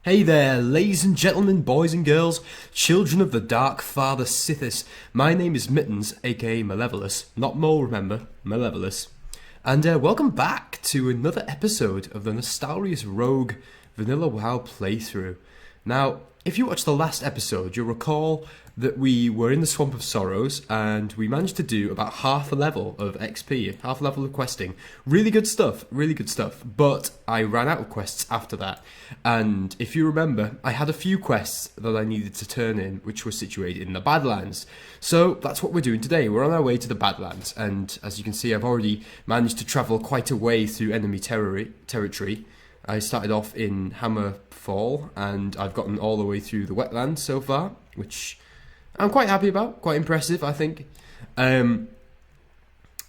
Hey there, ladies and gentlemen, boys and girls, children of the Dark Father Sithis. My name is Mittens, aka Malevolus, not Mole, remember, Malevolus. And welcome back to another episode of the Nostalrius Rogue Vanilla WoW playthrough. Now, if you watched the last episode, you'll recall that we were in the Swamp of Sorrows and we managed to do about half a level of XP, half a level of questing. Really good stuff, but I ran out of quests after that. And if you remember, I had a few quests that I needed to turn in, which were situated in the Badlands. So that's what we're doing today. We're on our way to the Badlands, and as you can see, I've already managed to travel quite a way through enemy territory. I started off in Hammerfall, and I've gotten all the way through the wetlands so far, which I'm quite happy about, quite impressive, I think.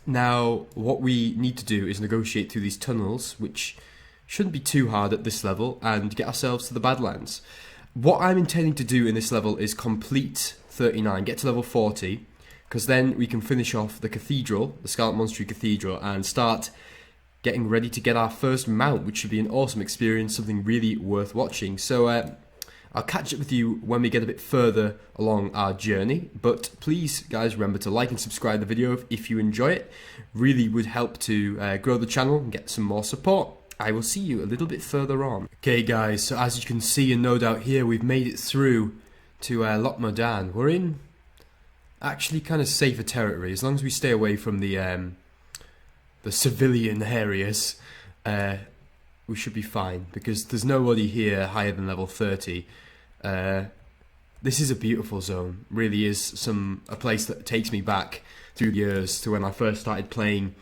Now, what we need to do is negotiate through these tunnels, which shouldn't be too hard at this level, and get ourselves to the Badlands. What I'm intending to do in this level is complete 39, get to level 40, because then we can finish off the cathedral, the Scarlet Monastery Cathedral, and start getting ready to get our first mount, which should be an awesome experience, something really worth watching. So I'll catch up with you when we get a bit further along our journey, but please guys remember to like and subscribe the video if you enjoy it. Really would help to grow the channel and get some more support. I will see you a little bit further on. Okay guys, so as you can see and no doubt here, we've made it through to Loch Modan. We're in actually kind of safer territory, as long as we stay away from the civilian areas. We should be fine, because there's nobody here higher than level 30. This is a beautiful zone, really is a place that takes me back through years to when I first started playing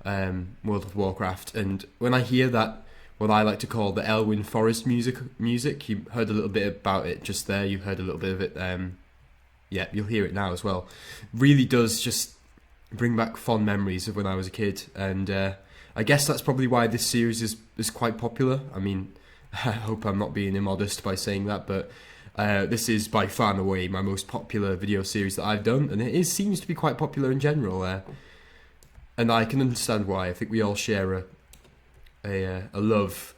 World of Warcraft, and when I hear that, what I like to call the Elwyn Forest music, you heard a little bit about it just there, you heard a little bit of it, yeah, you'll hear it now as well. Really does just bring back fond memories of when I was a kid, and I guess that's probably why this series is quite popular. I mean, I hope I'm not being immodest by saying that, but this is by far and away my most popular video series that I've done, and it seems to be quite popular in general, and I can understand why. I think we all share a love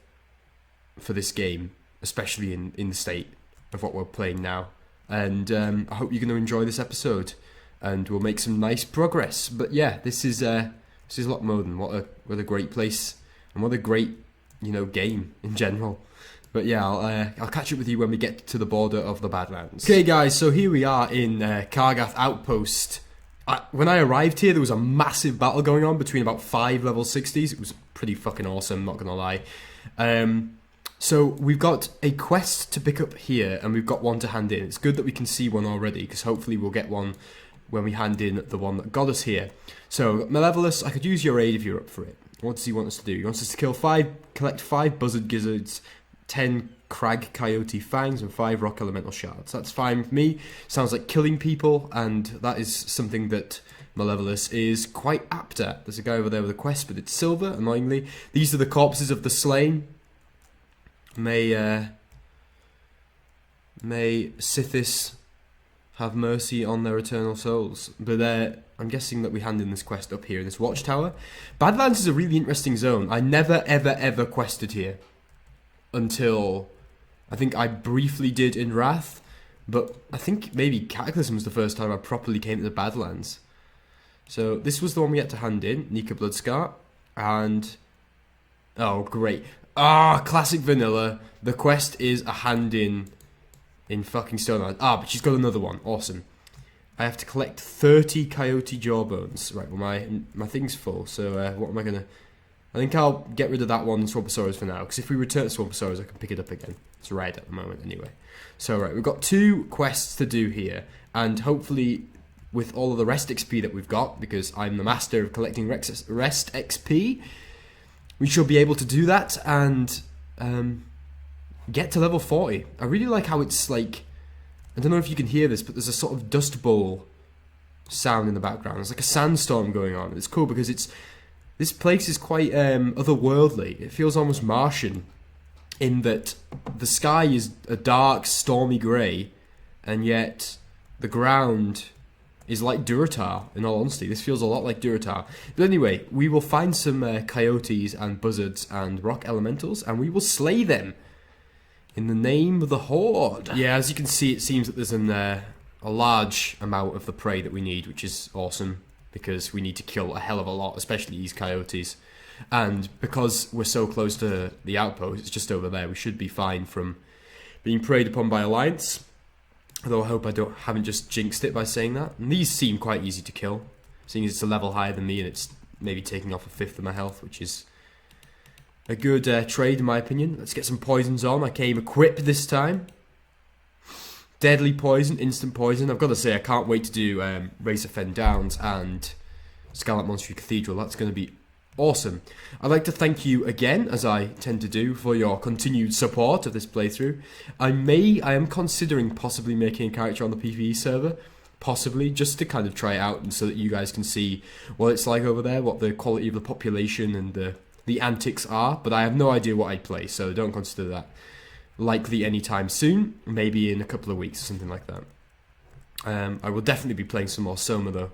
for this game, especially in the state of what we're playing now, and I hope you're going to enjoy this episode, and we'll make some nice progress. But yeah, this is Loch Modan. What a great place, and what a great game in general. But yeah, I'll catch up with you when we get to the border of the Badlands. Okay guys, so here we are in Kargath Outpost. When I arrived here, there was a massive battle going on between about 5 level 60s. It was pretty fucking awesome, not gonna lie. So we've got a quest to pick up here, and we've got one to hand in. It's good that we can see one already, because hopefully we'll get one when we hand in the one that got us here. So, Malevolus, I could use your aid if you're up for it. What does he want us to do? He wants us to collect 5 buzzard gizzards, 10 crag coyote fangs, and 5 rock elemental shards. That's fine with me. Sounds like killing people, and that is something that Malevolus is quite apt at. There's a guy over there with a quest, but it's silver, annoyingly. These are the corpses of the slain. May Sithis have mercy on their eternal souls. But I'm guessing that we hand in this quest up here in this watchtower. Badlands is a really interesting zone. I never ever quested here until I think I briefly did in Wrath, but I think maybe Cataclysm was the first time I properly came to the Badlands. So this was the one we had to hand in, Nika Bloodscar, and oh great. Classic vanilla. The quest is a hand in fucking Stoneland. But she's got another one. Awesome. I have to collect 30 coyote jawbones. Right, well my thing's full, so what am I gonna... I think I'll get rid of that one in Swamposaurus for now, because if we return to Swamposaurus I can pick it up again. It's red at the moment anyway. So right, we've got 2 quests to do here, and hopefully with all of the rest XP that we've got, because I'm the master of collecting rest XP, we should be able to do that and get to level 40. I really like how it's like, I don't know if you can hear this, but there's a sort of dust bowl sound in the background. There's like a sandstorm going on. It's cool because this place is quite otherworldly. It feels almost Martian in that the sky is a dark, stormy grey, and yet the ground is like Durotar, in all honesty. This feels a lot like Durotar. But anyway, we will find some coyotes and buzzards and rock elementals, and we will slay them. In the name of the Horde. Yeah, as you can see, it seems that there's a large amount of the prey that we need, which is awesome, because we need to kill a hell of a lot, especially these coyotes. And because we're so close to the outpost, it's just over there, we should be fine from being preyed upon by Alliance. Although I hope I haven't just jinxed it by saying that. And these seem quite easy to kill, seeing as it's a level higher than me and it's maybe taking off a fifth of my health, which is a good trade in my opinion. Let's get some poisons on. I came equipped this time. Deadly poison, instant poison. I've got to say, I can't wait to do Razor Fen Downs and Scarlet Monastery Cathedral. That's going to be awesome. I'd like to thank you again, as I tend to do, for your continued support of this playthrough. I am considering possibly making a character on the PvE server. Possibly, just to kind of try it out and so that you guys can see what it's like over there, what the quality of the population and the antics are. But I have no idea what I'd play, so don't consider that likely anytime soon. Maybe in a couple of weeks or something like that. I will definitely be playing some more Soma though,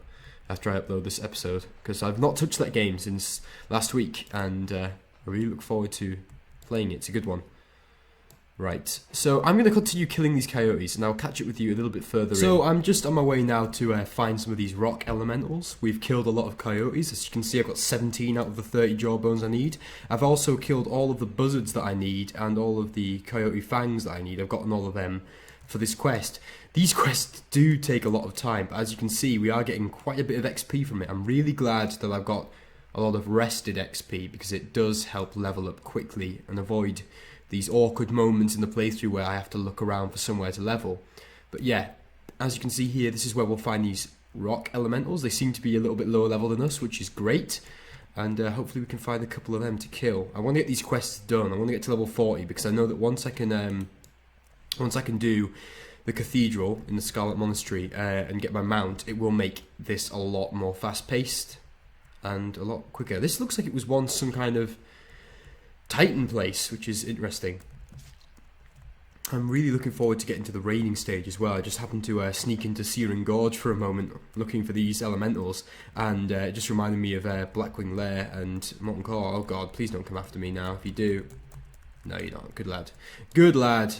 after I upload this episode, because I've not touched that game since last week, and I really look forward to playing it. It's a good one. Right, so I'm going to continue killing these coyotes, and I'll catch up with you a little bit further So I'm just on my way now to find some of these rock elementals. We've killed a lot of coyotes. As you can see, I've got 17 out of the 30 jawbones I need. I've also killed all of the buzzards that I need, and all of the coyote fangs that I need. I've gotten all of them for this quest. These quests do take a lot of time, but as you can see, we are getting quite a bit of XP from it. I'm really glad that I've got a lot of rested XP, because it does help level up quickly and avoid these awkward moments in the playthrough where I have to look around for somewhere to level. But yeah, as you can see here, this is where we'll find these rock elementals. They seem to be a little bit lower level than us, which is great. And hopefully we can find a couple of them to kill. I want to get these quests done. I want to get to level 40, because I know that once I can do the cathedral in the Scarlet Monastery and get my mount, it will make this a lot more fast-paced and a lot quicker. This looks like it was once some kind of Titan place, which is interesting. I'm really looking forward to getting to the raiding stage as well. I just happened to sneak into Searing Gorge for a moment looking for these elementals, and it just reminded me of Blackwing Lair and Molten Core. Oh god, please don't come after me now. If you do, no you're not. Good lad. Good lad.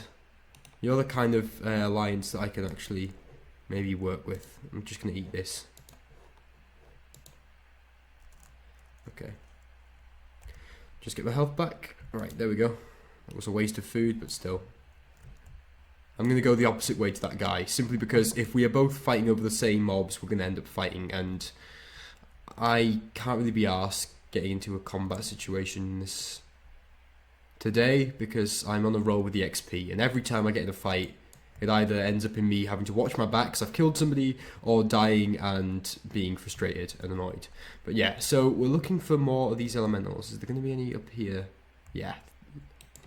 You're the kind of alliance that I can actually maybe work with. I'm just going to eat this. Okay. Just get my health back. Alright, there we go. That was a waste of food, but still. I'm going to go the opposite way to that guy, simply because if we are both fighting over the same mobs, we're going to end up fighting, and I can't really be arsed getting into a combat situation this today, because I'm on a roll with the XP, and every time I get in a fight, it either ends up in me having to watch my back because I've killed somebody, or dying and being frustrated and annoyed. But yeah, so we're looking for more of these elementals. Is there going to be any up here? Yeah.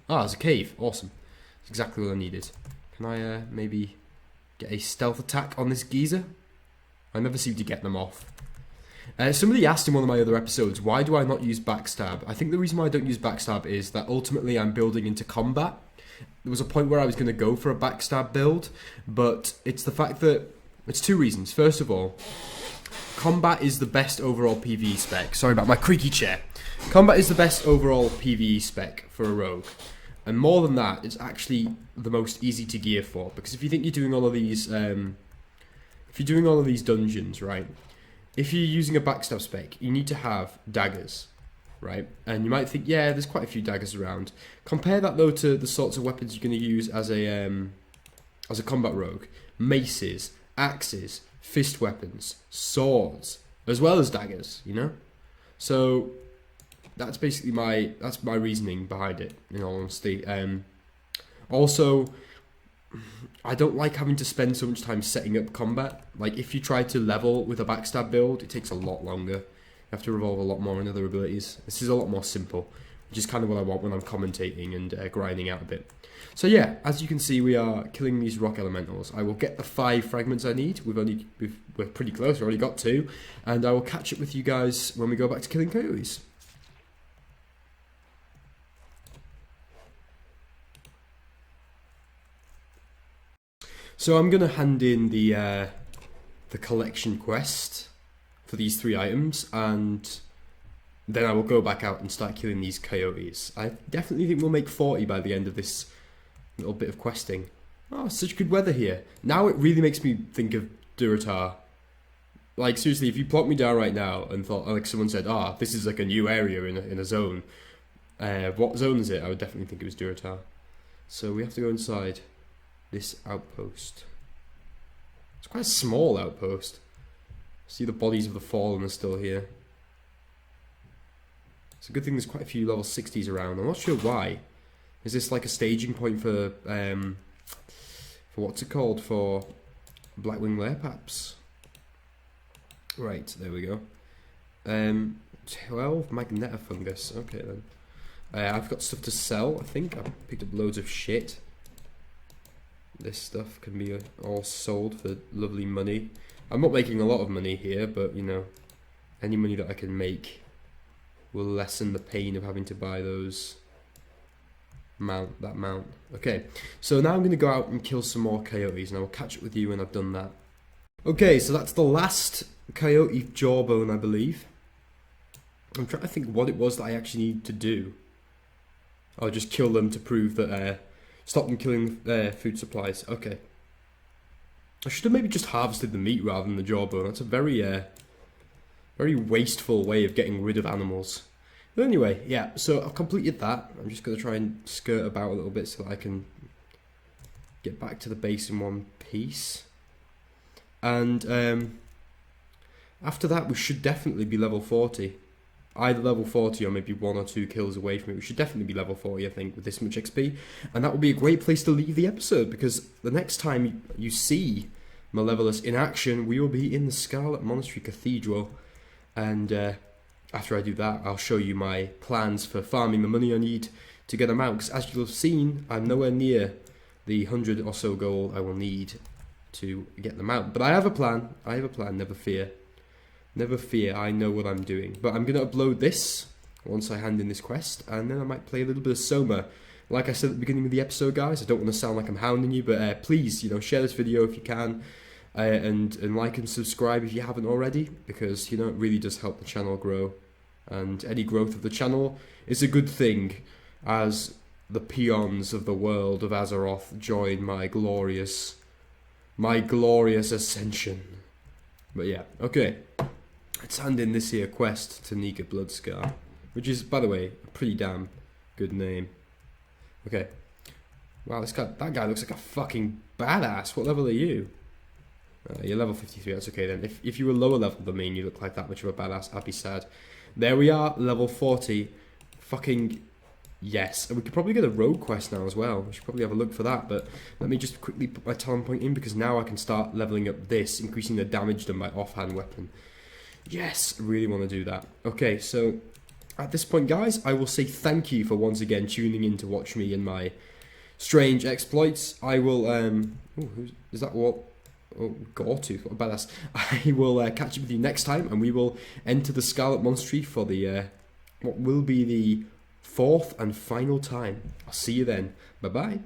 Ah, there's a cave. Awesome. That's exactly what I needed. Can I maybe get a stealth attack on this geezer? I never seem to get them off. Somebody asked in one of my other episodes, why do I not use backstab? I think the reason why I don't use backstab is that ultimately I'm building into combat. There was a point where I was going to go for a backstab build, but it's the fact that it's two reasons. First of all, combat is the best overall PvE spec. Sorry about my creaky chair. Combat is the best overall PvE spec for a rogue. And more than that, it's actually the most easy to gear for, because if you think you're doing all of these dungeons, right? If you're using a backstab spec, you need to have daggers, right? And you might think, yeah, there's quite a few daggers around. Compare that though to the sorts of weapons you're going to use as a combat rogue: maces, axes, fist weapons, swords, as well as daggers. You know, so that's basically my reasoning behind it. In all honesty, also, I don't like having to spend so much time setting up combat. Like, if you try to level with a backstab build, it takes a lot longer. You have to revolve a lot more on other abilities. This is a lot more simple, which is kind of what I want when I'm commentating and grinding out a bit. So yeah, as you can see, we are killing these rock elementals. I will get the 5 fragments I need. We're pretty close. We've already got 2, and I will catch up with you guys when we go back to killing coyotes. So I'm going to hand in the collection quest for these 3 items, and then I will go back out and start killing these coyotes. I definitely think we'll make 40 by the end of this little bit of questing. Oh, such good weather here. Now it really makes me think of Durotar. Like, seriously, if you plot me down right now and thought, like, someone said, this is like a new area in a zone. What zone is it? I would definitely think it was Durotar. So we have to go inside this outpost. It's quite a small outpost. See, the bodies of the fallen are still here. It's a good thing there's quite a few level 60s around. I'm not sure why. Is this like a staging point for what's it called? For Blackwing Lairpaps? Right, there we go. 12 Magnetofungus. Okay then. I've got stuff to sell, I think. I've picked up loads of shit. This stuff can be all sold for lovely money. I'm not making a lot of money here, but you know, any money that I can make will lessen the pain of having to buy those mount. Okay, so now I'm going to go out and kill some more coyotes, and I will catch up with you when I've done that. Okay, so that's the last coyote jawbone, I believe. I'm trying to think what it was that I actually need to do. I'll just kill them to prove that, stop them killing their food supplies. Okay. I should have maybe just harvested the meat rather than the jawbone. That's a very, very wasteful way of getting rid of animals. But anyway, yeah, so I've completed that. I'm just going to try and skirt about a little bit so that I can get back to the base in one piece. And after that, we should definitely be level 40. Either level 40 or maybe 1 or 2 kills away from it. We should definitely be level 40, I think, with this much XP. And that would be a great place to leave the episode, because the next time you see Malevolus in action, we will be in the Scarlet Monastery Cathedral. And after I do that, I'll show you my plans for farming the money I need to get them out. Because as you'll have seen, I'm nowhere near the 100 or so gold I will need to get them out. But I have a plan. Never fear. Never fear, I know what I'm doing. But I'm going to upload this once I hand in this quest, and then I might play a little bit of Soma. Like I said at the beginning of the episode, guys, I don't want to sound like I'm hounding you, but please, you know, share this video if you can, and like and subscribe if you haven't already, because, you know, it really does help the channel grow. And any growth of the channel is a good thing, as the peons of the world of Azeroth join my glorious ascension. But yeah, okay. Let's hand in this here quest to Nika Bloodscar, which is, by the way, a pretty damn good name. Okay. Wow, that guy looks like a fucking badass. What level are you? You're level 53, that's okay then. If you were lower level than me and you look like that much of a badass, I'd be sad. There we are, level 40. Fucking yes. And we could probably get a rogue quest now as well. We should probably have a look for that, but let me just quickly put my talent point in, because now I can start leveling up this, increasing the damage done by offhand weapon. Yes, I really want to do that. Okay, so at this point, guys, I will say thank you for once again tuning in to watch me and my strange exploits. I will, is that what? Oh, Gortooth, what a badass. I will catch up with you next time, and we will enter the Scarlet Monastery for the, what will be the 4th and final time. I'll see you then. Bye-bye.